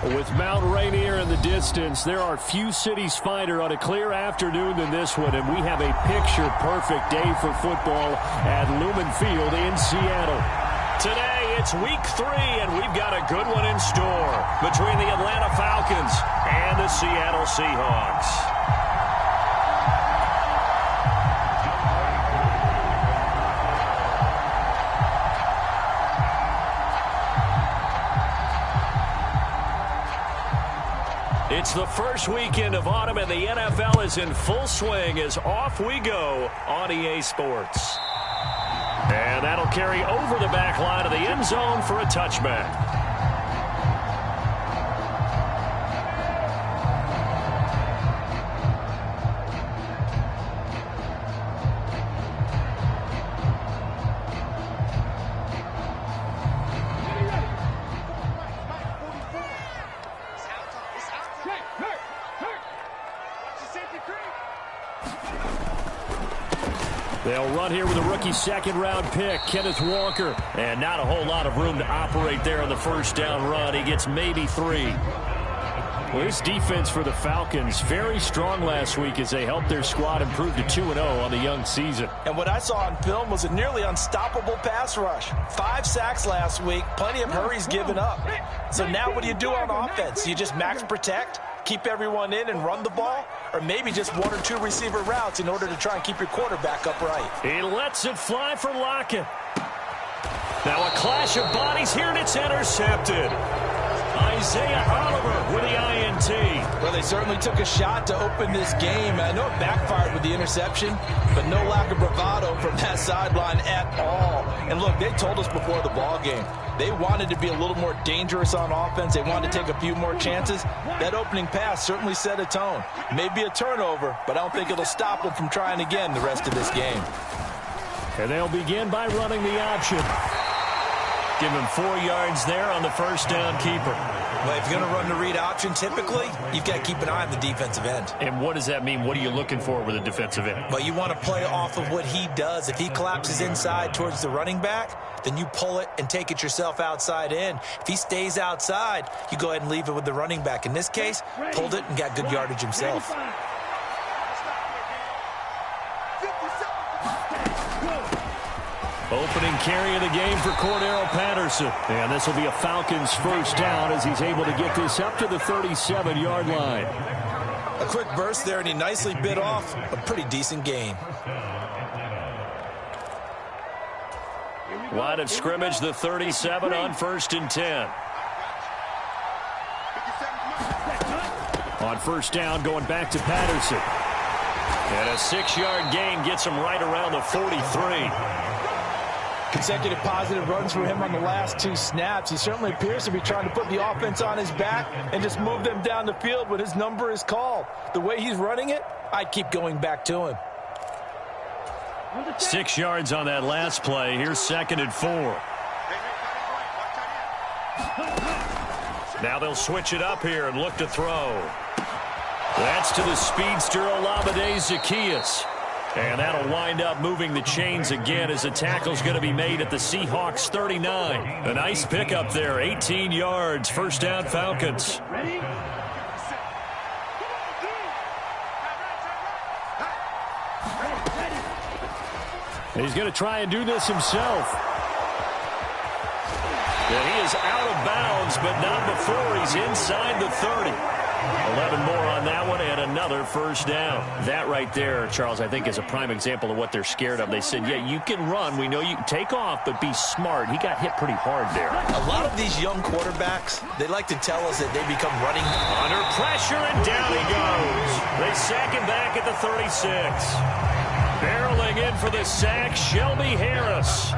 With Mount Rainier in the distance, there are few cities finer on a clear afternoon than this one, and we have a picture-perfect day for football at Lumen Field in Seattle. Today, it's week 3, and we've got a good one in store between the Atlanta Falcons and the Seattle Seahawks. It's the first weekend of autumn, and the NFL is in full swing as off we go on EA Sports. And that'll carry over the back line of the end zone for a touchback. They'll run here with a rookie second-round pick, Kenneth Walker. And not a whole lot of room to operate there on the first down run. He gets maybe 3. Well, this defense for the Falcons, very strong last week as they helped their squad improve to 2-0 on the young season. And what I saw on film was a nearly unstoppable pass rush. 5 sacks last week, plenty of hurries given up. So now what do you do on offense? You just max protect, keep everyone in and run the ball? Or maybe just 1 or 2 receiver routes in order to try and keep your quarterback upright. He lets it fly for Lockett. Now a clash of bodies here, and it's intercepted. Isaiah Oliver with the INT. Well, they certainly took a shot to open this game. I know it backfired with the interception, but no lack of bravado from that sideline at all. And look, they told us before the ball game, they wanted to be a little more dangerous on offense. They wanted to take a few more chances. That opening pass certainly set a tone. Maybe a turnover, but I don't think it'll stop them from trying again the rest of this game. And they'll begin by running the option. Give him 4 yards there on the first down keeper. Well, if you're going to run the read option, typically, you've got to keep an eye on the defensive end. And what does that mean? What are you looking for with a defensive end? Well, you want to play off of what he does. If he collapses inside towards the running back, then you pull it and take it yourself outside in. If he stays outside, you go ahead and leave it with the running back. In this case, pulled it and got good yardage himself. Opening carry of the game for Cordero Patterson. And this will be a Falcons first down as he's able to get this up to the 37-yard line. A quick burst there, and he nicely bit off a pretty decent gain. Line of scrimmage, the 37 on 1st and 10. On first down, going back to Patterson. And a 6-yard gain gets him right around the 43. Consecutive positive runs for him on the last 2 snaps. He certainly appears to be trying to put the offense on his back and just move them down the field when his number is called. The way he's running it, I'd keep going back to him. 6 yards on that last play. Here's 2nd and 4. Now they'll switch it up here and look to throw. That's to the speedster Olamide Zaccheaus. And that'll wind up moving the chains again as the tackle's going to be made at the Seahawks 39. A nice pickup there, 18 yards, first down Falcons. He's going to try and do this himself. And he is out of bounds, but not before he's inside the 30. 11 more on that one and another first down. That right there, Charles, I think is a prime example of what they're scared of. They said, yeah, you can run. We know you can take off, but be smart. He got hit pretty hard there. A lot of these young quarterbacks, they like to tell us that they become running. Under pressure, and down he goes. They sack him back at the 36. Barreling in for the sack, Shelby Harris.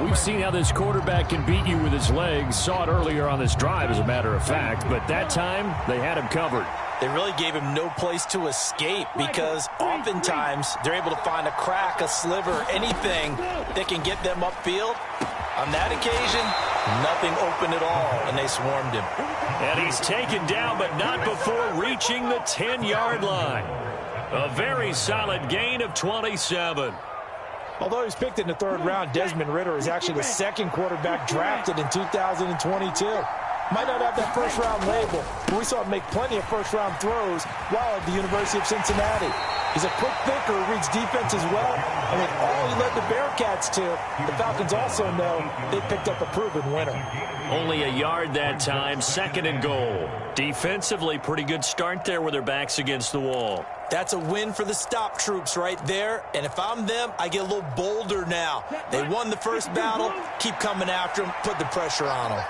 We've seen how this quarterback can beat you with his legs. Saw it earlier on this drive, as a matter of fact. But that time, they had him covered. They really gave him no place to escape because oftentimes they're able to find a crack, a sliver, anything that can get them upfield. On that occasion, nothing open at all, and they swarmed him. And he's taken down, but not before reaching the 10-yard line. A very solid gain of 27. Although he was picked in the 3rd round, Desmond Ridder is actually the 2nd quarterback drafted in 2022. Might not have that first-round label, but we saw him make plenty of first-round throws while at the University of Cincinnati. He's a quick thinker, reads defense as well. I mean, all he led the Bearcats to, the Falcons also know they picked up a proven winner. Only a yard that time, 2nd and goal. Defensively, pretty good start there with their backs against the wall. That's a win for the stop troops right there. And if I'm them, I get a little bolder now. They won the first battle. Keep coming after them. Put the pressure on them.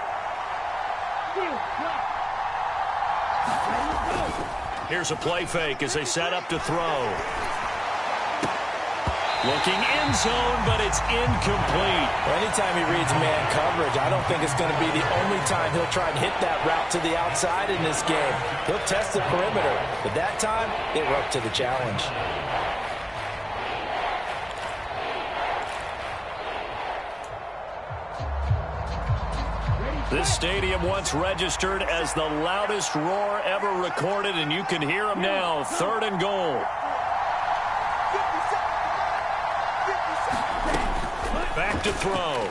Here's a play fake as they set up to throw. Looking end zone, but it's incomplete. Well, anytime he reads man coverage, I don't think it's going to be the only time he'll try and hit that route to the outside in this game. He'll test the perimeter, but that time, they were up to the challenge. This stadium once registered as the loudest roar ever recorded, and you can hear them now. 3rd and goal. Back to throw.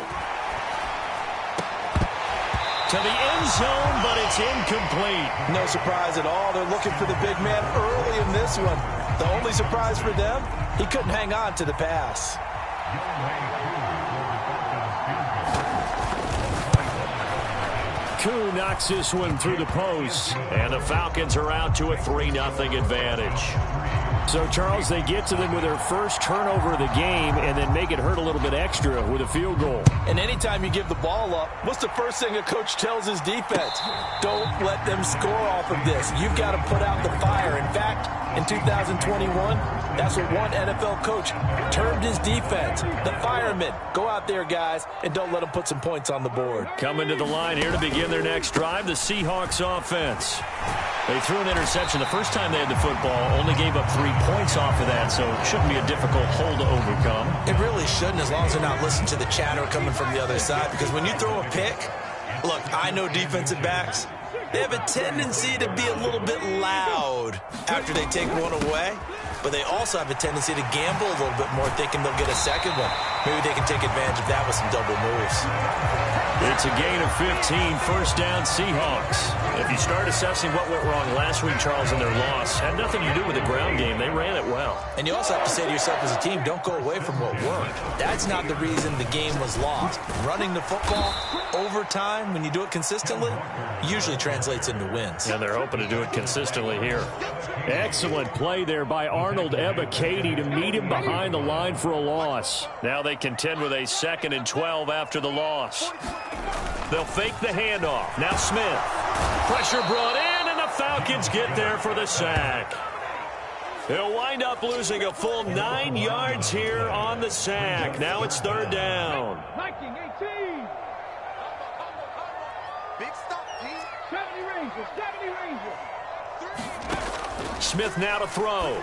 To the end zone, but it's incomplete. No surprise at all. They're looking for the big man early in this one. The only surprise for them, he couldn't hang on to the pass. Koo knocks this one through the post, and the Falcons are out to a 3-0 advantage. So, Charles, they get to them with their first turnover of the game and then make it hurt a little bit extra with a field goal. And anytime you give the ball up, what's the first thing a coach tells his defense? Don't let them score off of this. You've got to put out the fire. In fact, in 2021, that's what one NFL coach termed his defense. The firemen. Go out there, guys, and don't let them put some points on the board. Coming to the line here to begin their next drive, the Seahawks offense. They threw an interception the first time they had the football, only gave up 3 points off of that, so it shouldn't be a difficult hole to overcome. It really shouldn't, as long as they're not listening to the chatter coming from the other side, because when you throw a pick, look, I know defensive backs, they have a tendency to be a little bit loud after they take one away, but they also have a tendency to gamble a little bit more, thinking they'll get a second one. Maybe they can take advantage of that with some double moves. It's a gain of 15, 1st down Seahawks. If you start assessing what went wrong last week, Charles, in their loss, had nothing to do with the ground game. They ran it well. And you also have to say to yourself as a team, don't go away from what worked. That's not the reason the game was lost. Running the football over time, when you do it consistently, usually translates into wins. And they're hoping to do it consistently here. Excellent play there by Arnold Ebiketie to meet him behind the line for a loss. Now they contend with a 2nd and 12 after the loss. They'll fake the handoff. Now Smith. Pressure brought in, and the Falcons get there for the sack. They'll wind up losing a full 9 yards here on the sack. Now it's 3rd down. Big stop, team. 70 Rangers. Smith now to throw.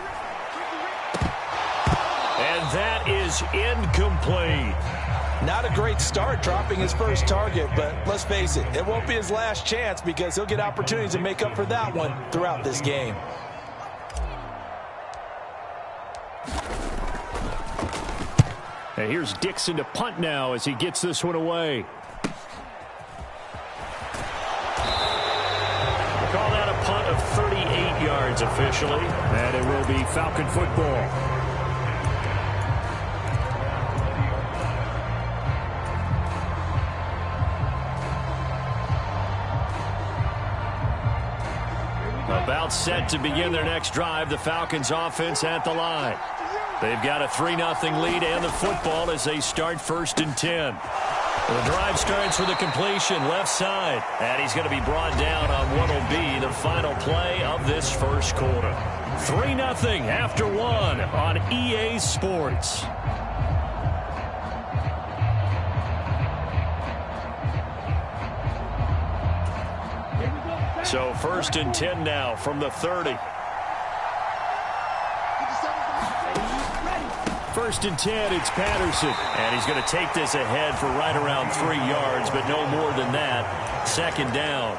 And that is incomplete. Not a great start dropping his first target, but let's face it, it won't be his last chance because he'll get opportunities to make up for that one throughout this game. And here's Dixon to punt now as he gets this one away. We'll call that a punt of 38 yards officially, and it will be Falcon football. About set to begin their next drive, the Falcons offense at the line. They've got a 3-0 lead and the football as they start 1st and 10. The drive starts with a completion left side, and he's going to be brought down on what will be the final play of this first quarter. 3-0 after 1 on EA Sports. So 1st and 10 now from the 30. 1st and 10, it's Patterson. And he's going to take this ahead for right around 3 yards, but no more than that. 2nd down.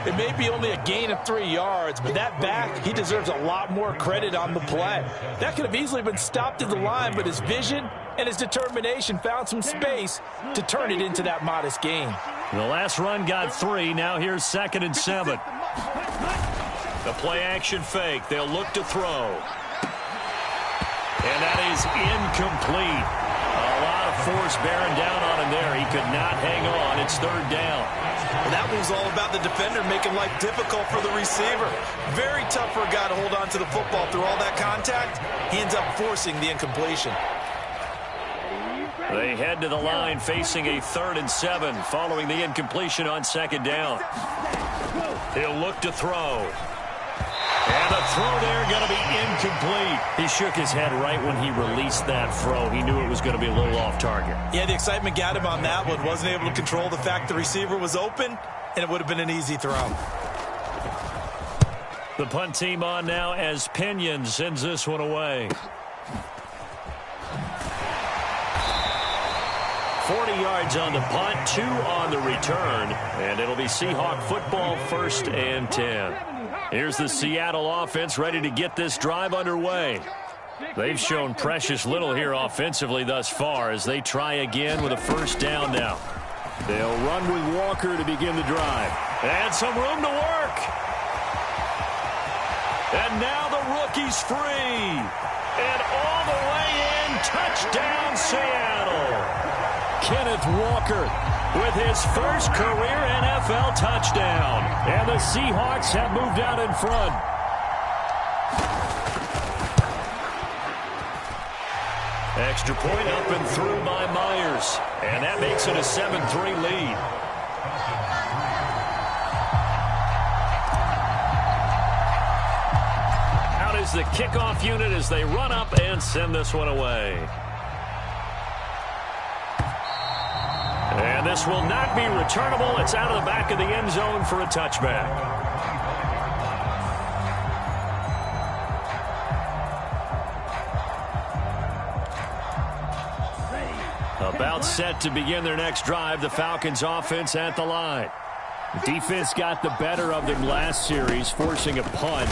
It may be only a gain of 3 yards, but that back, he deserves a lot more credit on the play. That could have easily been stopped at the line, but his vision and his determination found some space to turn it into that modest gain. The last run got 3. Now here's 2nd and 7. The play action fake. They'll look to throw. And that is incomplete. A lot of force bearing down on him there. He could not hang on. It's 3rd down. And that was all about the defender making life difficult for the receiver. Very tough for a guy to hold on to the football through all that contact. He ends up forcing the incompletion. They head to the line facing a 3rd and 7 following the incompletion on 2nd down. He'll look to throw. And the throw there going to be incomplete. He shook his head right when he released that throw. He knew it was going to be a little off target. Yeah, the excitement got him on that one. Wasn't able to control the fact the receiver was open, and it would have been an easy throw. The punt team on now as Pinion sends this one away. 40 yards on the punt, 2 on the return, and it'll be Seahawk football, 1st and 10. Here's the Seattle offense ready to get this drive underway. They've shown precious little here offensively thus far as they try again with a 1st down now. They'll run with Walker to begin the drive. And some room to work. And now the rookie's free. And all the way in, touchdown Seattle. Kenneth Walker with his first career NFL touchdown. And the Seahawks have moved out in front. Extra point up and through by Myers. And that makes it a 7-3 lead. Out is the kickoff unit as they run up and send this one away. And this will not be returnable. It's out of the back of the end zone for a touchback. About set to begin their next drive. The Falcons offense at the line. The defense got the better of them last series, forcing a punt.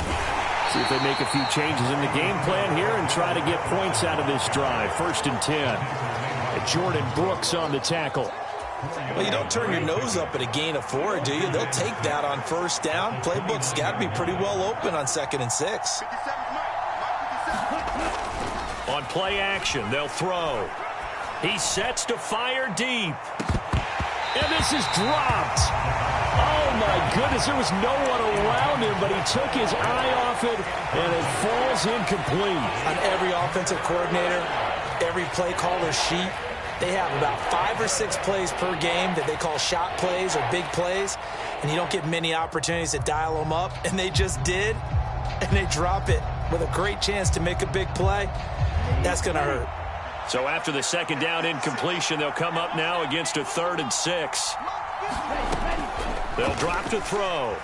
See if they make a few changes in the game plan here and try to get points out of this drive. 1st and 10. And Jordan Brooks on the tackle. Well, you don't turn your nose up at a gain of 4, do you? They'll take that on 1st down. Playbook's got to be pretty well open on 2nd and 6. On play action, they'll throw. He sets to fire deep. And this is dropped. Oh, my goodness. There was no one around him, but he took his eye off it, and it falls incomplete. On every offensive coordinator, every play caller sheet, they have about 5 or 6 plays per game that they call shot plays or big plays, and you don't get many opportunities to dial them up, and they just did, and they drop it with a great chance to make a big play. That's going to hurt. So after the 2nd down incompletion, they'll come up now against a 3rd and 6. They'll drop to throw.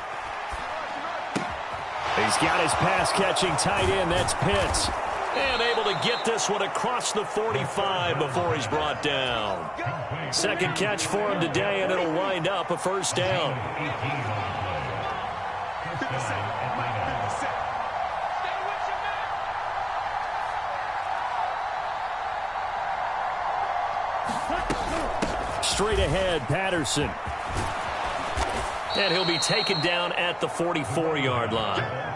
He's got his pass-catching tight end. That's Pitts. And able to get this one across the 45 before he's brought down. 2nd catch for him today, and it'll wind up a 1st down. Straight ahead, Patterson. And he'll be taken down at the 44-yard line.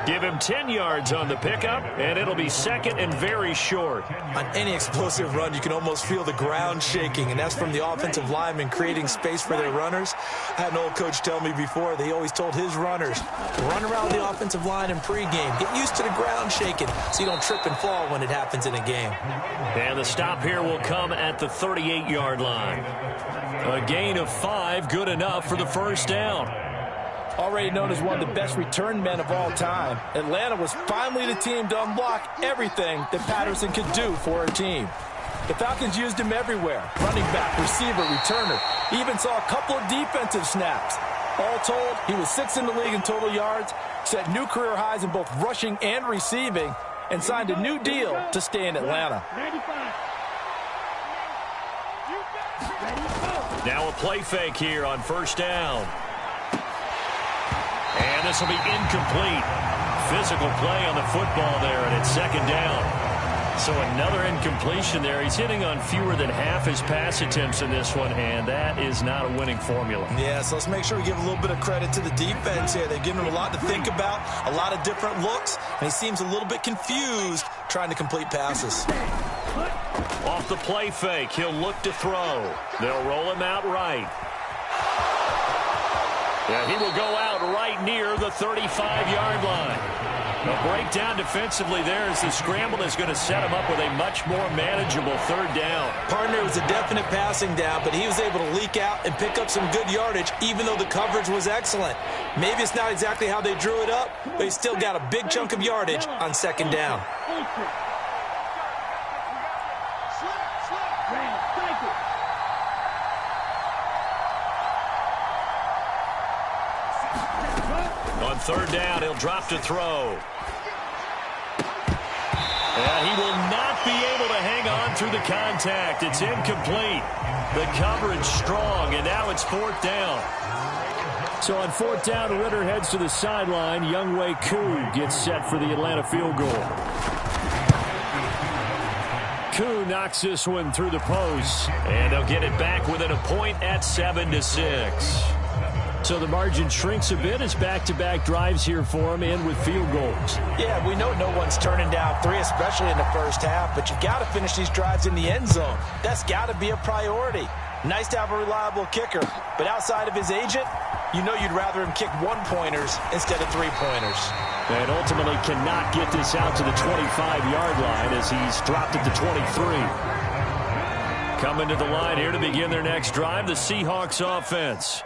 Give him 10 yards on the pickup, and it'll be 2nd and very short. On any explosive run, you can almost feel the ground shaking, and that's from the offensive linemen creating space for their runners. I had an old coach tell me before, they always told his runners, run around the offensive line in pregame. Get used to the ground shaking so you don't trip and fall when it happens in a game. And the stop here will come at the 38-yard line. A gain of 5, good enough for the 1st down. Already known as one of the best return men of all time, Atlanta was finally the team to unblock everything that Patterson could do for her team. The Falcons used him everywhere. Running back, receiver, returner. He even saw a couple of defensive snaps. All told, he was 6th in the league in total yards, set new career highs in both rushing and receiving, and signed a new deal to stay in Atlanta. Now a play fake here on 1st down. And this will be incomplete. Physical play on the football there, and it's 2nd down. So another incompletion there. He's hitting on fewer than half his pass attempts in this one, and that is not a winning formula. Yeah, so let's make sure we give a little bit of credit to the defense here. They've given him a lot to think about, a lot of different looks, and he seems a little bit confused trying to complete passes. Off the play fake, he'll look to throw. They'll roll him out right. Yeah, he will go out right near the 35-yard line. A breakdown defensively there as the scramble is going to set him up with a much more manageable third down. Partner was a definite passing down, but he was able to leak out and pick up some good yardage, even though the coverage was excellent. Maybe it's not exactly how they drew it up, but he still got a big chunk of yardage on second down. On third down, he'll drop to throw. And he will not be able to hang on through the contact. It's incomplete. The coverage strong, and now it's fourth down. So on fourth down, Ritter heads to the sideline. Younghoe Koo gets set for the Atlanta field goal. Koo knocks this one through the post, and they'll get it back within a point at 7-6. So the margin shrinks a bit as back-to-back drives here for him and with field goals. Yeah, we know no one's turning down three, especially in the first half, but you got to finish these drives in the end zone. That's got to be a priority. Nice to have a reliable kicker, but outside of his agent, you know you'd rather him kick one-pointers instead of three-pointers. And ultimately cannot get this out to the 25-yard line as he's dropped it to 23. Coming to the line here to begin their next drive, the Seahawks offense.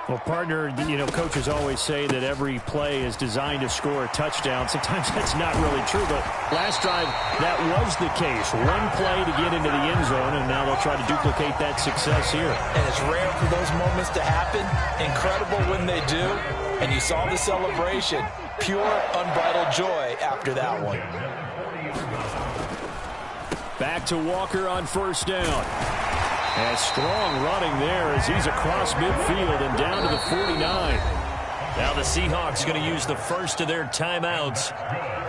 Well, partner, you know, coaches always say that every play is designed to score a touchdown. Sometimes that's not really true, but last drive, that was the case. One play to get into the end zone, and now they'll try to duplicate that success here. And it's rare for those moments to happen. Incredible when they do. And you saw the celebration. Pure, unbridled joy after that one. Back to Walker on first down. And strong running there as he's across midfield and down to the 49. Now the Seahawks going to use the first of their timeouts.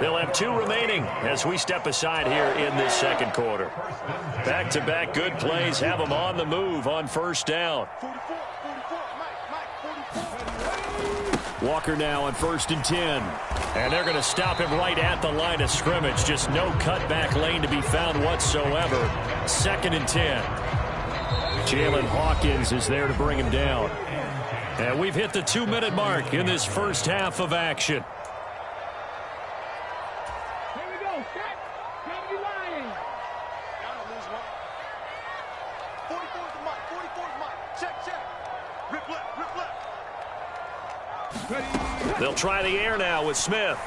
They'll have two remaining as we step aside here in this second quarter. Back-to-back good plays have them on the move on first down. Walker now on 1st and 10. And they're going to stop him right at the line of scrimmage. Just no cutback lane to be found whatsoever. 2nd and 10. Jalen Hawkins is there to bring him down. And we've hit the 2-minute mark in this first half of action. Here we go. Set. Cover line. Gotta lose one. 44's the mark. 44's mark. Check. Rip left. They'll try the air now with Smith.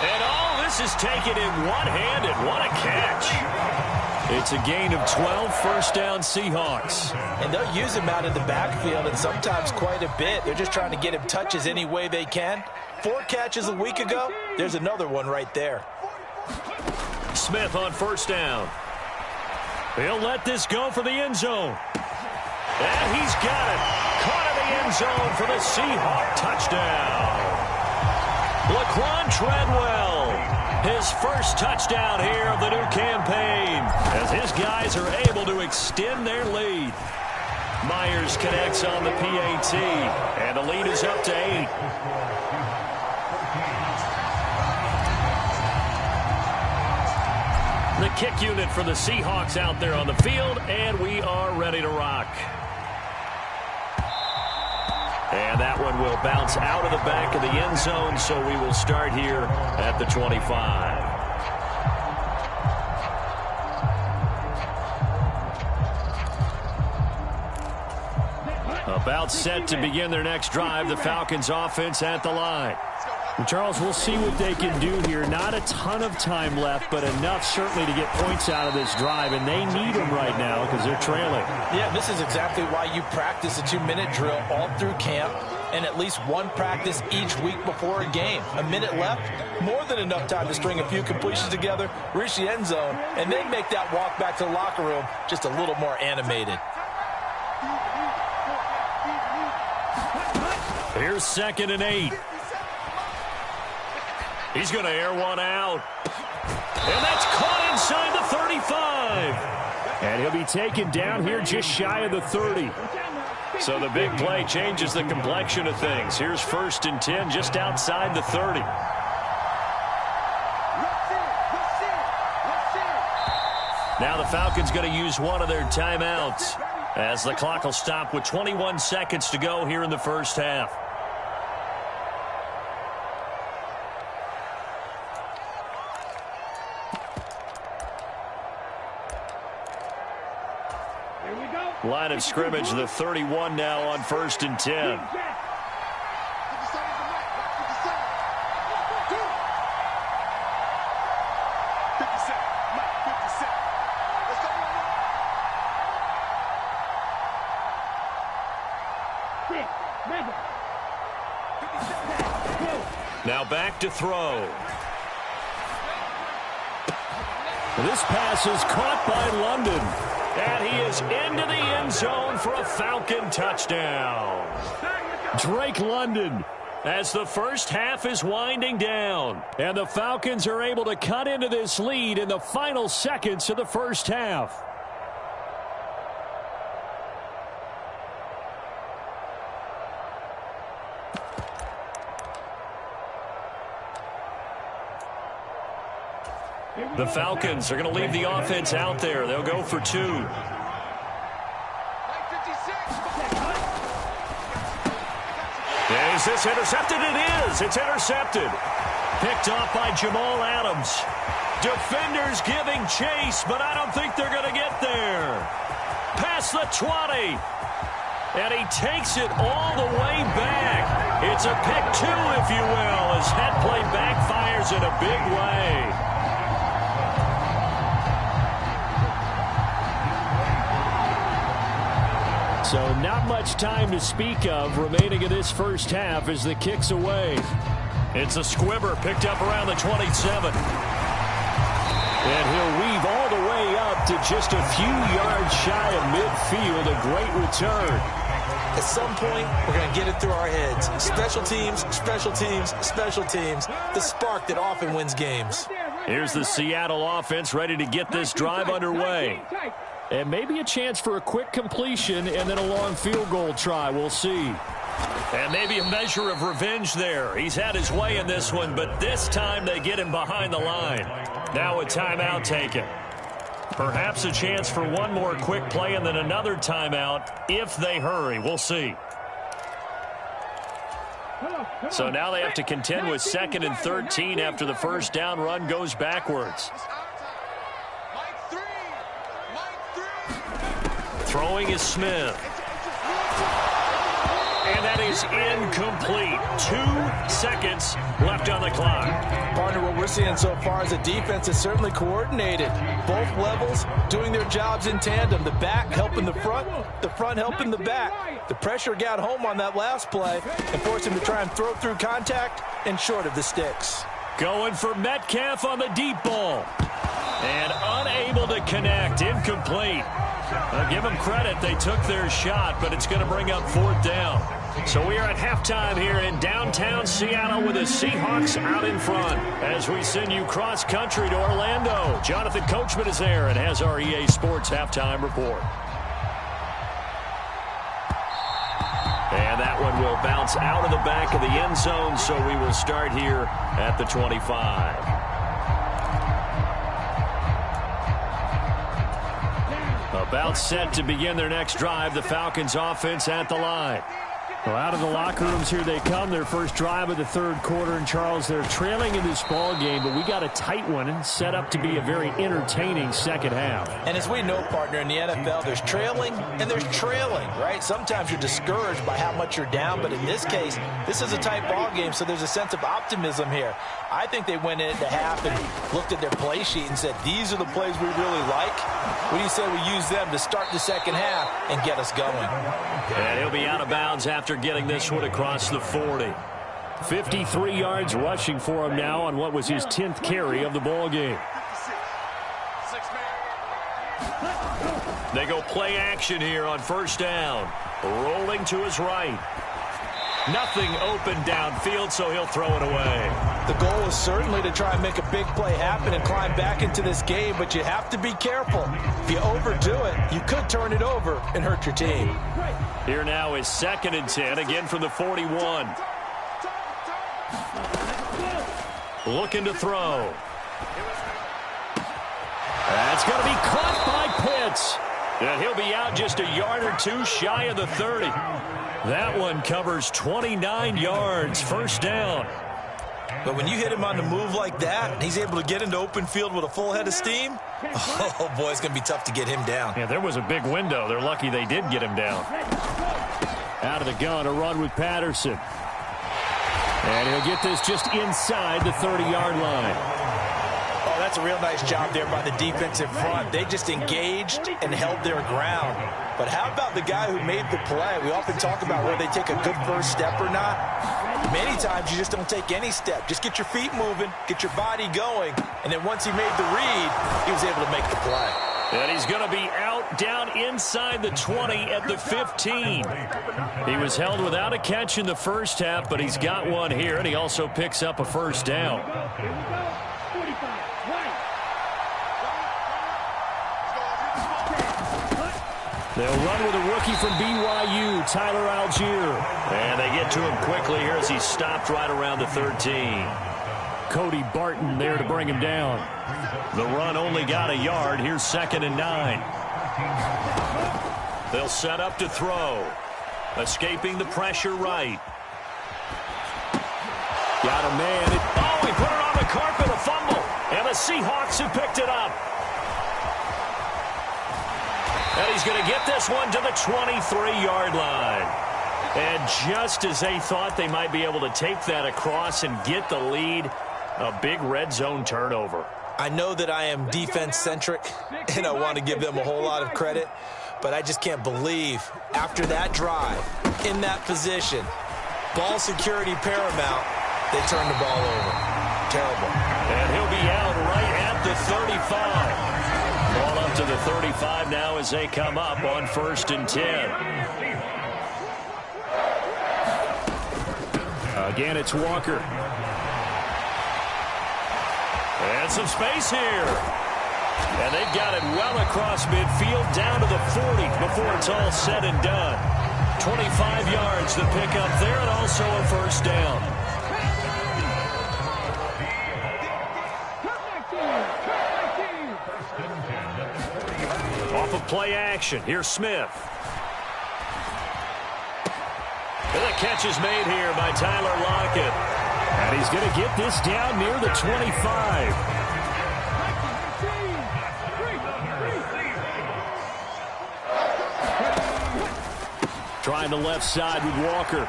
And all this is taken in one-handed. What a catch. It's a gain of 12, first down Seahawks. And they'll use him out in the backfield, and sometimes quite a bit. They're just trying to get him touches any way they can. 4 catches a week ago. There's another one right there. Smith on first down. He'll let this go for the end zone. And he's got it. Caught in the end zone for the Seahawk touchdown. Laquan Treadwell, his first touchdown here of the new campaign, as his guys are able to extend their lead. Myers connects on the PAT, and the lead is up to 8. The kick unit for the Seahawks out there on the field, and we are ready to rock. And that one will bounce out of the back of the end zone, so we will start here at the 25. About set to begin their next drive, the Falcons offense at the line. And Charles, we'll see what they can do here. Not a ton of time left, but enough certainly to get points out of this drive, and they need them right now because they're trailing. Yeah, this is exactly why you practice a 2-minute drill all through camp and at least one practice each week before a game. A minute left, more than enough time to string a few completions together, reach the end zone, and then make that walk back to the locker room just a little more animated. Here's 2nd and 8. He's going to air one out. And that's caught inside the 35. And he'll be taken down here just shy of the 30. So the big play changes the complexion of things. Here's 1st and 10 just outside the 30. Now the Falcons going to use one of their timeouts as the clock will stop with 21 seconds to go here in the first half. Line of scrimmage, the 31 now on 1st and 10. Now back to throw. This pass is caught by London. And he is into the end zone for a Falcon touchdown. Drake London as the first half is winding down. And the Falcons are able to cut into this lead in the final seconds of the first half. The Falcons are going to leave the offense out there. They'll go for 2. Is this intercepted? It is. It's intercepted. Picked off by Jamal Adams. Defenders giving chase, but I don't think they're going to get there. Past the 20. And he takes it all the way back. It's a pick 2, if you will, as head play backfires in a big way. So not much time to speak of remaining in this first half as the kick's away. It's a squibber picked up around the 27. And he'll weave all the way up to just a few yards shy of midfield. A great return. At some point, we're going to get it through our heads. Special teams, special teams, special teams. The spark that often wins games. Here's the Seattle offense ready to get this drive underway. And maybe a chance for a quick completion and then a long field goal try. We'll see. And maybe a measure of revenge there. He's had his way in this one, but this time they get him behind the line. Now a timeout taken. Perhaps a chance for one more quick play and then another timeout if they hurry. We'll see. So now they have to contend with 2nd and 13 after the first down run goes backwards. Throwing is Smith. And that is incomplete. 2 seconds left on the clock. Partner, what we're seeing so far is the defense is certainly coordinated. Both levels doing their jobs in tandem. The back helping the front helping the back. The pressure got home on that last play and forced him to try and throw through contact and short of the sticks. Going for Metcalf on the deep ball. And unable to connect. Incomplete. I'll give them credit. They took their shot, but it's going to bring up 4th down. So we are at halftime here in downtown Seattle with the Seahawks out in front. As we send you cross-country to Orlando, Jonathan Coachman is there and has our EA Sports halftime report. And that one will bounce out of the back of the end zone, so we will start here at the 25. About set to begin their next drive, the Falcons offense at the line. Well, out of the locker rooms here they come. Their first drive of the 3rd quarter. And, Charles, they're trailing in this ball game, but we got a tight one set up to be a very entertaining second half. And as we know, partner, in the NFL, there's trailing and there's trailing, right? Sometimes you're discouraged by how much you're down, but in this case, this is a tight ball game, so there's a sense of optimism here. I think they went into half and looked at their play sheet and said, these are the plays we really like. What do you say we use them to start the second half and get us going? And he'll be out of bounds after getting this one across the 40. 53 yards rushing for him now on what was his 10th carry of the ball game. They go play action here on 1st down. Rolling to his right. Nothing open downfield, so he'll throw it away. The goal is certainly to try and make a big play happen and climb back into this game, but you have to be careful. If you overdo it, you could turn it over and hurt your team. Here now is 2nd and 10, again from the 41. Looking to throw. That's going to be caught by Pitts. And he'll be out just a yard or two shy of the 30. That one covers 29 yards, 1st down. But when you hit him on the move like that, he's able to get into open field with a full head of steam, oh, boy, it's going to be tough to get him down. Yeah, there was a big window. They're lucky they did get him down. Out of the gun, a run with Patterson. And he'll get this just inside the 30-yard line. Oh, that's a real nice job there by the defensive front. They just engaged and held their ground. But how about the guy who made the play? We often talk about whether they take a good first step or not. Many times you just don't take any step. Just get your feet moving, get your body going, and then once he made the read, he was able to make the play. And he's going to be out down inside the 20 at the 15. He was held without a catch in the first half, but he's got one here, and he also picks up a 1st down. They'll run with a rookie from BYU, Tyler Algier. And they get to him quickly here as he's stopped right around the 13. Cody Barton there to bring him down. The run only got a yard. Here's 2nd and 9. They'll set up to throw. Escaping the pressure right. Got a man. Oh, he put it on the carpet, a fumble. And the Seahawks have picked it up. And he's going to get this one to the 23-yard line. And just as they thought they might be able to take that across and get the lead, a big red zone turnover. I know that I am defense-centric, and I want to give them a whole lot of credit, but I just can't believe after that drive, in that position, ball security paramount, they turn the ball over. Terrible. And he'll be out right at the 35. Ball up to the 35 now as they come up on 1st and 10. Again, it's Walker. And some space here. And they've got it well across midfield down to the 40 before it's all said and done. 25 yards to pick up there and also a 1st down. Off of play action. Here's Smith. And the catch is made here by Tyler Lockett. And he's going to get this down near the 25. Trying the left side with Walker.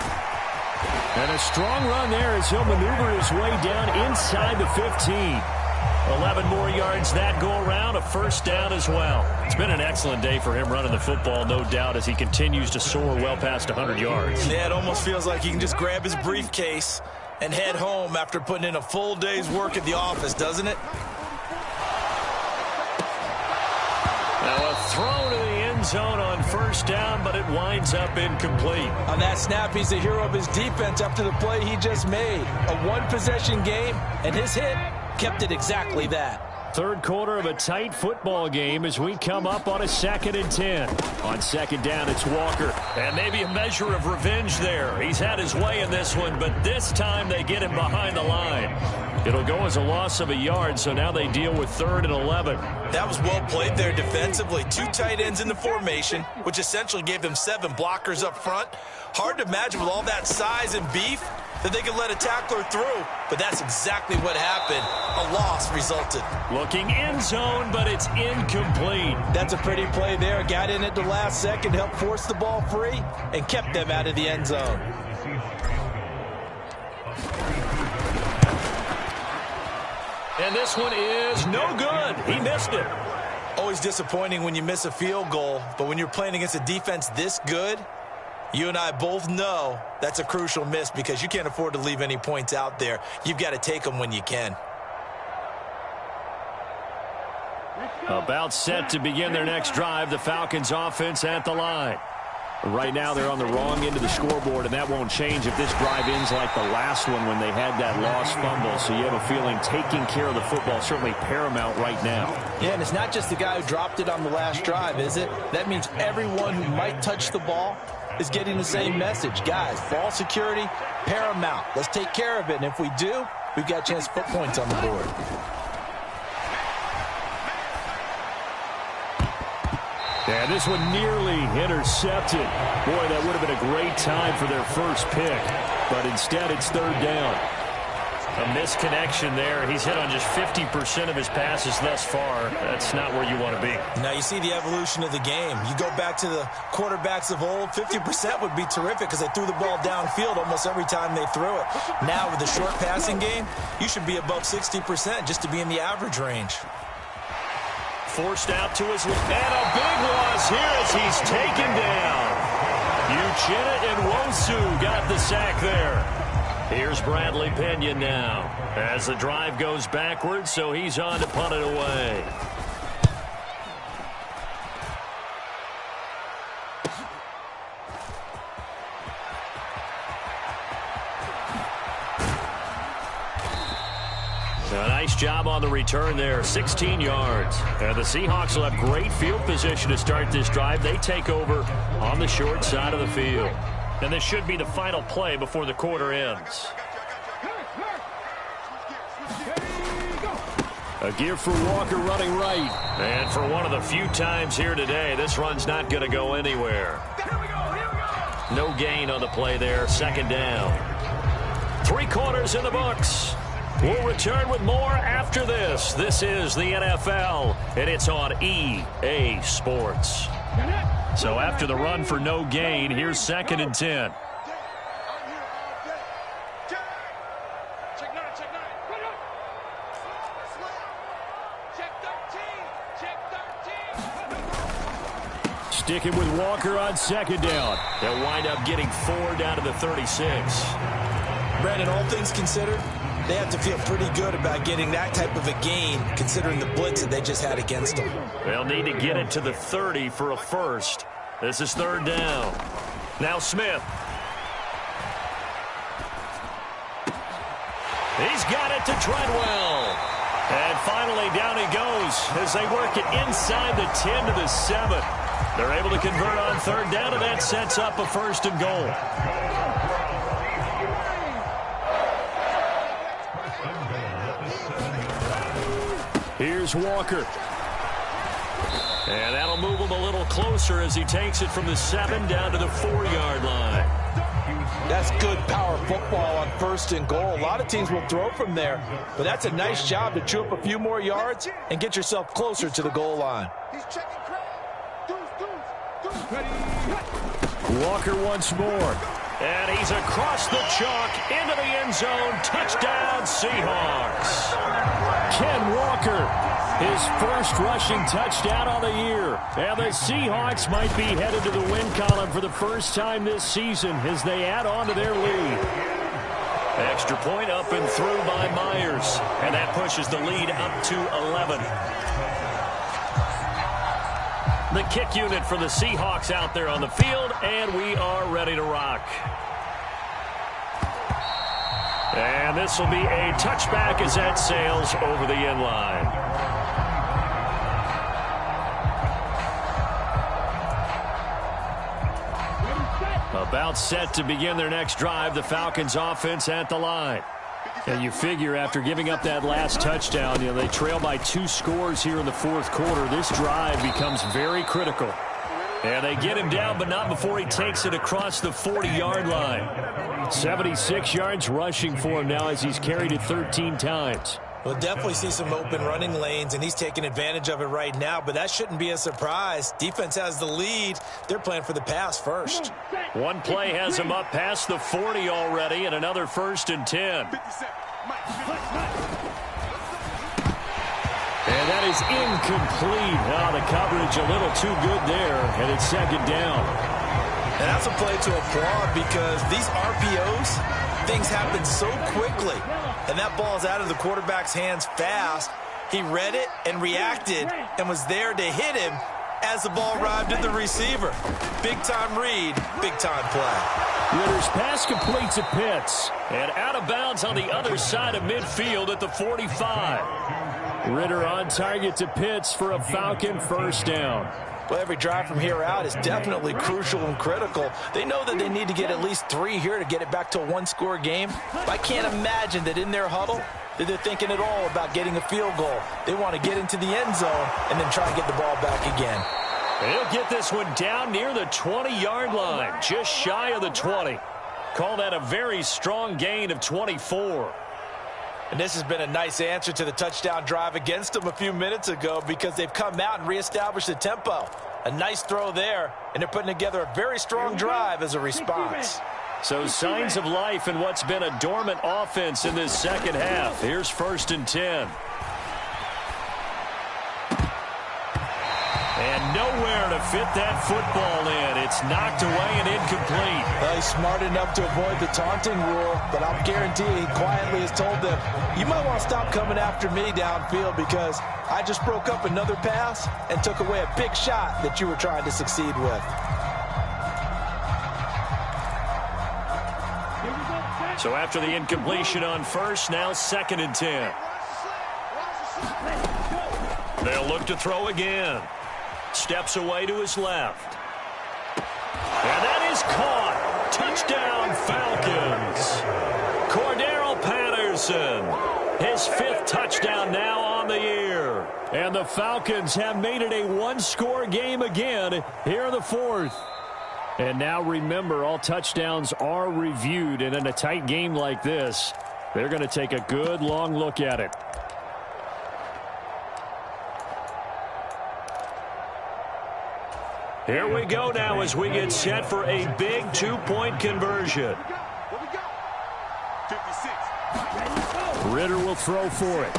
And a strong run there as he'll maneuver his way down inside the 15. 11 more yards that go around, a 1st down as well. It's been an excellent day for him running the football, no doubt, as he continues to soar well past 100 yards. Yeah, it almost feels like he can just grab his briefcase and head home after putting in a full day's work at the office, doesn't it? Now a throw to the end zone on 1st down, but it winds up incomplete. On that snap, he's the hero of his defense after the play he just made. A one-possession game, and his hit kept it exactly that. 3rd quarter of a tight football game as we come up on a 2nd and 10. On 2nd down, it's Walker. And maybe a measure of revenge there. He's had his way in this one, but this time they get him behind the line. It'll go as a loss of a yard, so now they deal with 3rd and 11. That was well played there defensively. 2 tight ends in the formation, which essentially gave them 7 blockers up front. Hard to imagine with all that size and beef that they could let a tackler through, but that's exactly what happened. A loss resulted. Looking end zone, but it's incomplete. That's a pretty play there. Got in at the last second, helped force the ball free, and kept them out of the end zone. And this one is no good. He missed it. Always disappointing when you miss a field goal, but when you're playing against a defense this good, you and I both know that's a crucial miss because you can't afford to leave any points out there. You've got to take them when you can. About set to begin their next drive, the Falcons offense at the line. Right now they're on the wrong end of the scoreboard, and that won't change if this drive ends like the last one when they had that lost fumble. So you have a feeling taking care of the football is certainly paramount right now. Yeah, and it's not just the guy who dropped it on the last drive, is it? That means everyone who might touch the ball is getting the same message. Guys, ball security, paramount. Let's take care of it, and if we do, we've got a chance to put points on the board. And this one nearly intercepted. Boy, that would have been a great time for their first pick. But instead, it's third down. A misconnection there. He's hit on just 50% of his passes thus far. That's not where you want to be. Now you see the evolution of the game. You go back to the quarterbacks of old, 50% would be terrific because they threw the ball downfield almost every time they threw it. Now with the short passing game, you should be above 60% just to be in the average range. Forced out to his left. And a big loss here as he's taken down. Uchenna Nwosu got the sack there. Here's Bradley Pinion now as the drive goes backwards, so he's on to punt it away. A nice job on the return there, 16 yards. And the Seahawks will have great field position to start this drive. They take over on the short side of the field. And this should be the final play before the quarter ends. A gear for Walker running right. And for one of the few times here today, this run's not going to go anywhere. No gain on the play there, second down. 3 quarters in the books. We'll return with more after this. This is the NFL, and it's on EA Sports. So after the run for no gain, here's 2nd and 10. Sticking with Walker on 2nd down. They'll wind up getting 4 down to the 36. Brandon, all things considered, they have to feel pretty good about getting that type of a gain, considering the blitz that they just had against them. They'll need to get it to the 30 for a first. This is 3rd down. Now Smith. He's got it to Treadwell. And finally down he goes as they work it inside the 10 to the 7. They're able to convert on 3rd down, and that sets up a 1st and goal. Here's Walker. And that'll move him a little closer as he takes it from the 7 down to the 4-yard line. That's good power football on 1st and goal. A lot of teams will throw from there, but that's a nice job to chew up a few more yards and get yourself closer to the goal line. Walker once more. And he's across the chalk into the end zone. Touchdown, Seahawks. Ken Walker, his first rushing touchdown of the year. And the Seahawks might be headed to the win column for the first time this season as they add on to their lead. Extra point up and through by Myers. And that pushes the lead up to 11. The kick unit for the Seahawks out there on the field, and we are ready to rock. And this will be a touchback as that sails over the end line. About set to begin their next drive, the Falcons offense at the line. And you figure after giving up that last touchdown, they trail by 2 scores here in the 4th quarter. This drive becomes very critical. And they get him down, but not before he takes it across the 40-yard line. 76 yards rushing for him now as he's carried it 13 times. We'll definitely see some open running lanes, and he's taking advantage of it right now, but that shouldn't be a surprise. Defense has the lead. They're playing for the pass first. One play has him up past the 40 already, and another 1st and 10. And that is incomplete. Oh, the coverage a little too good there, and it's 2nd down. And that's a play to applaud because these RPOs, things happen so quickly. And that ball's out of the quarterback's hands fast. He read it and reacted and was there to hit him. as the ball arrived at the receiver. Big-time read, big-time play. Ritter's pass completes at Pitts. And out of bounds on the other side of midfield at the 45. Ritter on target to Pitts for a Falcon first down. Well, every drive from here out is definitely crucial and critical. They know that they need to get at least 3 here to get it back to a one-score game. But I can't imagine that in their huddle that they're thinking at all about getting a field goal. They want to get into the end zone and then try to get the ball back again. He'll get this one down near the 20-yard line, just shy of the 20. Call that a very strong gain of 24. And this has been a nice answer to the touchdown drive against them a few minutes ago because they've come out and reestablished the tempo. A nice throw there, and they're putting together a very strong drive as a response. So signs of life in what's been a dormant offense in this second half. Here's 1st and 10. And nowhere to fit that football in. It's knocked away and incomplete. Well, he's smart enough to avoid the taunting rule, but I'll guarantee he quietly has told them, you might want to stop coming after me downfield because I just broke up another pass and took away a big shot that you were trying to succeed with. So after the incompletion on first, now 2nd and 10. They'll look to throw again. Steps away to his left. And that is caught. Touchdown, Falcons. Cordero Patterson. His 5th touchdown now on the year. And the Falcons have made it a one-score game again here in the 4th. And now remember, all touchdowns are reviewed. And in a tight game like this, they're going to take a good long look at it. Here we go now as we get set for a big 2-point conversion. Ritter will throw for it.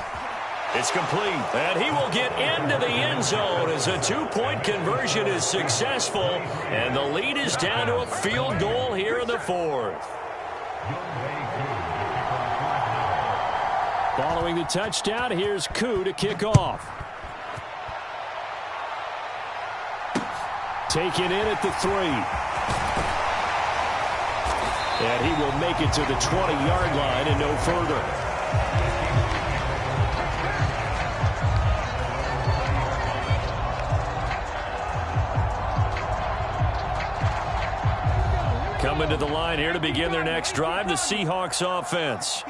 It's complete, and he will get into the end zone as a 2-point conversion is successful, and the lead is down to a field goal here in the 4th. Following the touchdown, here's Koo to kick off. Taken in at the 3. And he will make it to the 20-yard line and no further. Coming to the line here to begin their next drive, the Seahawks offense.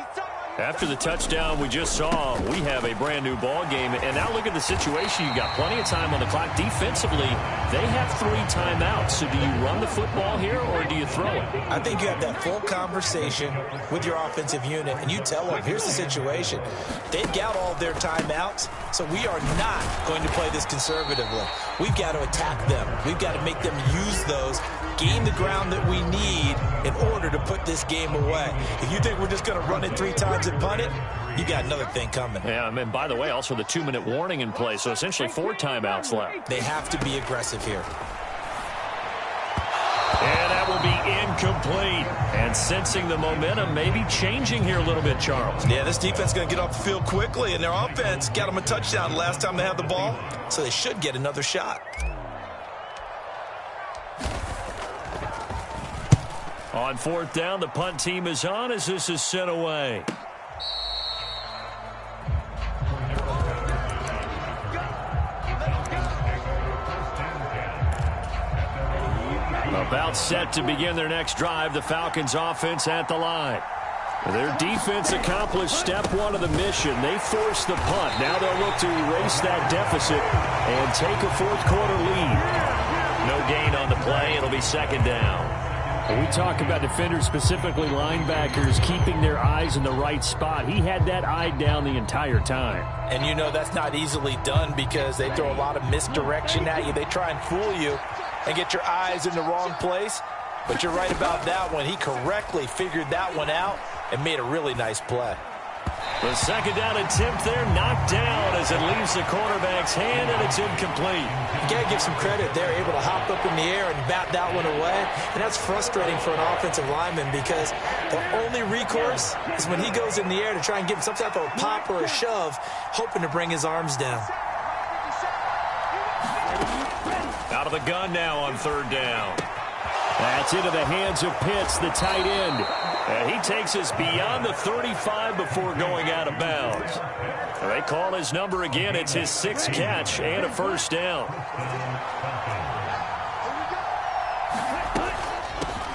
After the touchdown we just saw, we have a brand-new ball game. And now look at the situation. You've got plenty of time on the clock. Defensively, they have 3 timeouts. So do you run the football here or do you throw it? I think you have that full conversation with your offensive unit, and you tell them, here's the situation. They've got all their timeouts, so we are not going to play this conservatively. We've got to attack them. We've got to make them use those, gain the ground that we need in order to put this game away. If you think we're just going to run it 3 times and punt it, you got another thing coming. Yeah, and by the way, also the 2-minute warning in play, so essentially 4 timeouts left. They have to be aggressive here. And that will be incomplete. And sensing the momentum, maybe changing here a little bit, Charles. Yeah, this defense is going to get off the field quickly, and their offense got them a touchdown the last time they had the ball, so they should get another shot. On 4th down, the punt team is on as this is sent away. About set to begin their next drive, the Falcons offense at the line. Their defense accomplished step 1 of the mission. They forced the punt. Now they'll look to erase that deficit and take a 4th quarter lead. No gain on the play. It'll be 2nd down. We talk about defenders, specifically linebackers, keeping their eyes in the right spot. He had that eye down the entire time. And you know that's not easily done because they throw a lot of misdirection at you. They try and fool you and get your eyes in the wrong place. But you're right about that one. He correctly figured that one out and made a really nice play. The 2nd down attempt there knocked down as it leaves the quarterback's hand, and it's incomplete. You got to give some credit. They're able to hop up in the air and bat that one away. And that's frustrating for an offensive lineman because the only recourse is when he goes in the air to try and give some type of a pop or a shove, hoping to bring his arms down. the gun now on 3rd down. That's into the hands of Pitts, the tight end. And he takes us beyond the 35 before going out of bounds. They call his number again. It's his 6th catch and a 1st down.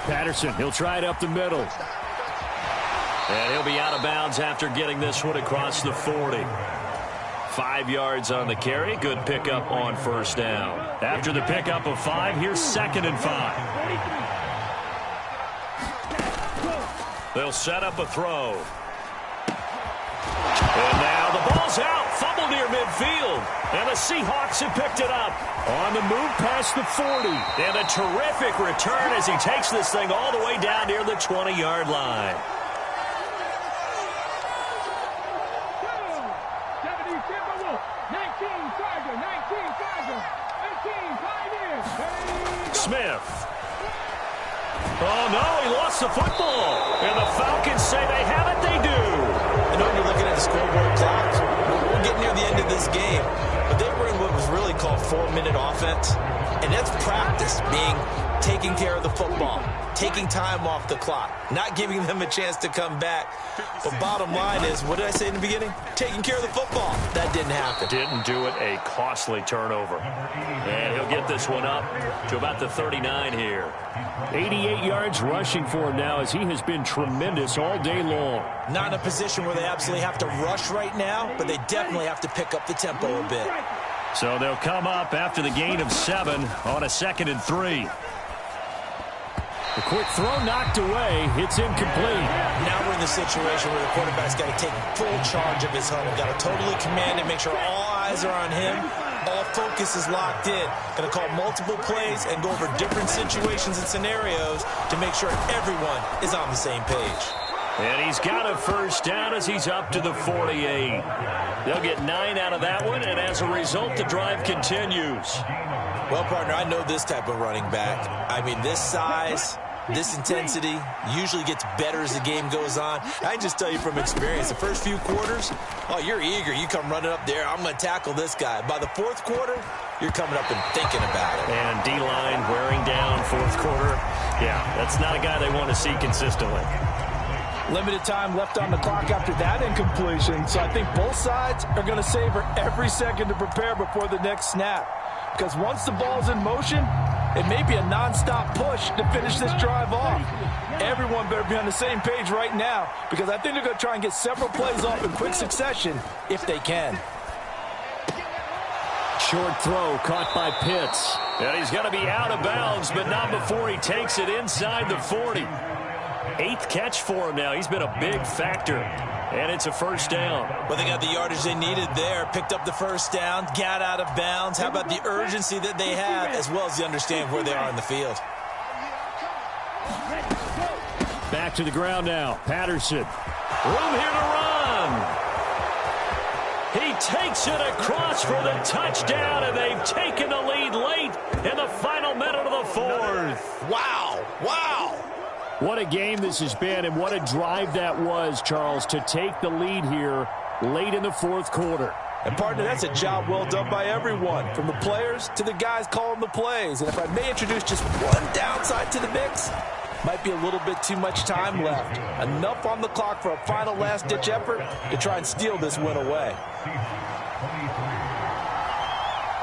Patterson, he'll try it up the middle. And he'll be out of bounds after getting this one across the 40. 5 yards on the carry. Good pickup on 1st down. After the pickup of 5, here's 2nd and 5. They'll set up a throw. And now the ball's out. Fumble near midfield. And the Seahawks have picked it up. On the move past the 40. And a terrific return as he takes this thing all the way down near the 20-yard line. Smith. Oh, no, he lost the football. And the Falcons say they have it. They do. I know you're looking at the scoreboard clock. We're getting near the end of this game. But they were in what was really called 4-minute offense. And that's practice, being taking care of the football, taking time off the clock, not giving them a chance to come back. But bottom line is, what did I say in the beginning? Taking care of the football. That didn't happen. Didn't do it. A costly turnover. And he'll get this one up to about the 39 here. 88 yards rushing for him now as he has been tremendous all day long. Not in a position where they absolutely have to rush right now, but they definitely have to pick up the tempo a bit. So they'll come up after the gain of 7 on a 2nd and 3. The quick throw knocked away. It's incomplete. Now we're in the situation where the quarterback's got to take full charge of his huddle. Got to totally command it, make sure all eyes are on him. All focus is locked in. Going to call multiple plays and go over different situations and scenarios to make sure everyone is on the same page. And he's got a 1st down as he's up to the 48. They'll get 9 out of that one, and as a result, the drive continues. Well, partner, I know this type of running back. I mean, this size, this intensity usually gets better as the game goes on. I can just tell you from experience, the first few quarters, oh, you're eager. You come running up there. I'm going to tackle this guy. By the 4th quarter, you're coming up and thinking about it. And D-line wearing down 4th quarter. Yeah, that's not a guy they want to see consistently. Limited time left on the clock after that incompletion, so I think both sides are going to savor every second to prepare before the next snap. Because once the ball's in motion, it may be a nonstop push to finish this drive off. Everyone better be on the same page right now, because I think they're going to try and get several plays off in quick succession if they can. Short throw caught by Pitts. And he's going to be out of bounds, but not before he takes it inside the 40. 8th catch for him now. He's been a big factor. And it's a 1st down. Well, they got the yardage they needed there. Picked up the 1st down. Got out of bounds. How about the urgency that they have, as well as the understanding where they are in the field. Back to the ground now. Patterson. Room here to run. He takes it across for the touchdown, and they've taken the lead late in the final minute of the 4th. Wow. Wow. What a game this has been, and what a drive that was, Charles, to take the lead here late in the 4th quarter. And, partner, that's a job well done by everyone, from the players to the guys calling the plays. And if I may introduce just one downside to the mix, might be a little bit too much time left. Enough on the clock for a final last-ditch effort to try and steal this win away.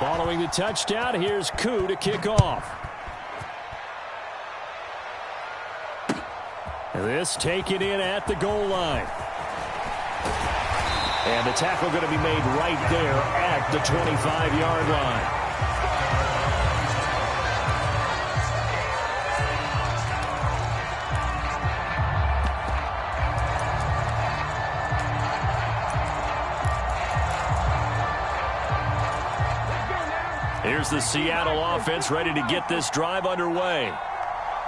Following the touchdown, here's Koo to kick off. This taken in at the goal line. And the tackle going to be made right there at the 25-yard line. Here's the Seattle offense ready to get this drive underway.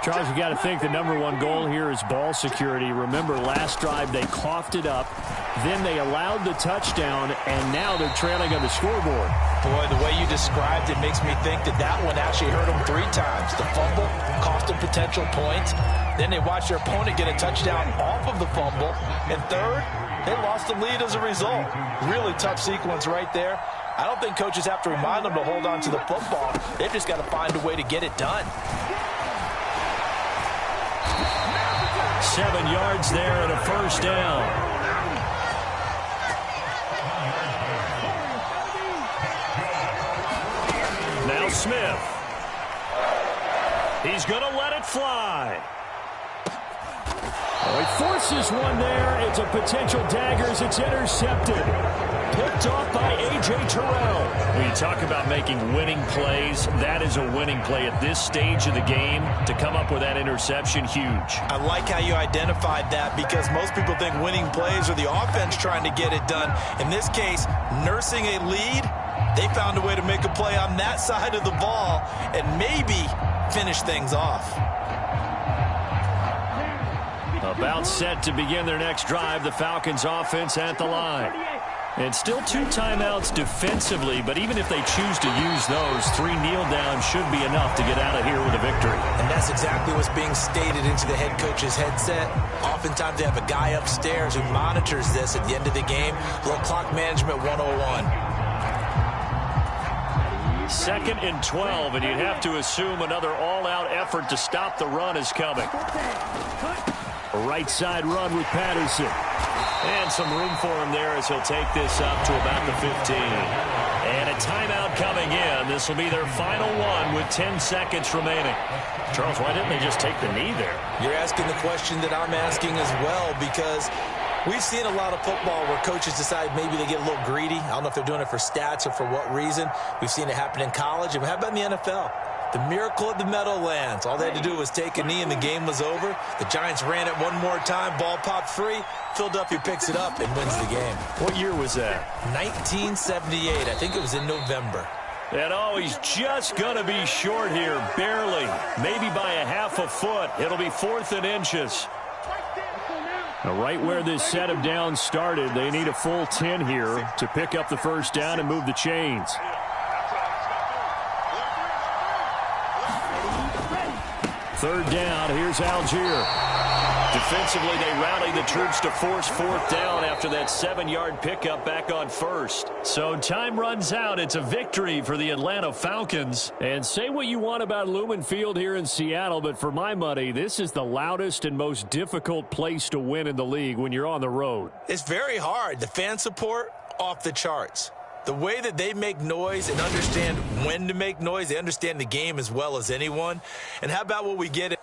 Charles, you got to think the #1 goal here is ball security. Remember, last drive they coughed it up, then they allowed the touchdown, and now they're trailing on the scoreboard. Boy, the way you described it makes me think that that one actually hurt them 3 times. The fumble cost them potential points. Then they watched their opponent get a touchdown off of the fumble. And third, they lost the lead as a result. Really tough sequence right there. I don't think coaches have to remind them to hold on to the football. They've just got to find a way to get it done. 7 yards there and a first down. Now Smith. He's going to let it fly. Oh, he forces one there. It's a potential dagger as it's intercepted. Picked off by A.J. Terrell. When you talk about making winning plays, that is a winning play at this stage of the game. To come up with that interception, huge. I like how you identified that because most people think winning plays are the offense trying to get it done. In this case, nursing a lead, they found a way to make a play on that side of the ball and maybe finish things off. About set to begin their next drive, the Falcons offense at the line. And still 2 timeouts defensively, but even if they choose to use those, 3 kneel downs should be enough to get out of here with a victory. And that's exactly what's being stated into the head coach's headset. Oftentimes they have a guy upstairs who monitors this at the end of the game. Little clock management 101. 2nd and 12, and you'd have to assume another all-out effort to stop the run is coming. A right side run with Patterson. And some room for him there as he'll take this up to about the 15. And a timeout coming in. This will be their final one with 10 seconds remaining. Charles, why didn't they just take the knee there? You're asking the question that I'm asking as well, because we've seen a lot of football where coaches decide maybe they get a little greedy. I don't know if they're doing it for stats or for what reason. We've seen it happen in college. And how about in the NFL? The miracle of the Meadowlands. All they had to do was take a knee and the game was over. The Giants ran it one more time. Ball popped free. Philadelphia picks it up and wins the game. What year was that? 1978. I think it was in November. And oh, he's just going to be short here. Barely. Maybe by a half a foot. It'll be 4th and inches. Now, right where this set of downs started, they need a full 10 here to pick up the first down and move the chains. 3rd down, here's Algier. Defensively, they rally the troops to force 4th down after that 7-yard pickup back on 1st. So time runs out. It's a victory for the Atlanta Falcons. And say what you want about Lumen Field here in Seattle, but for my money, this is the loudest and most difficult place to win in the league when you're on the road. It's very hard. The fan support, off the charts. The way that they make noise and understand when to make noise, they understand the game as well as anyone. And how about what we get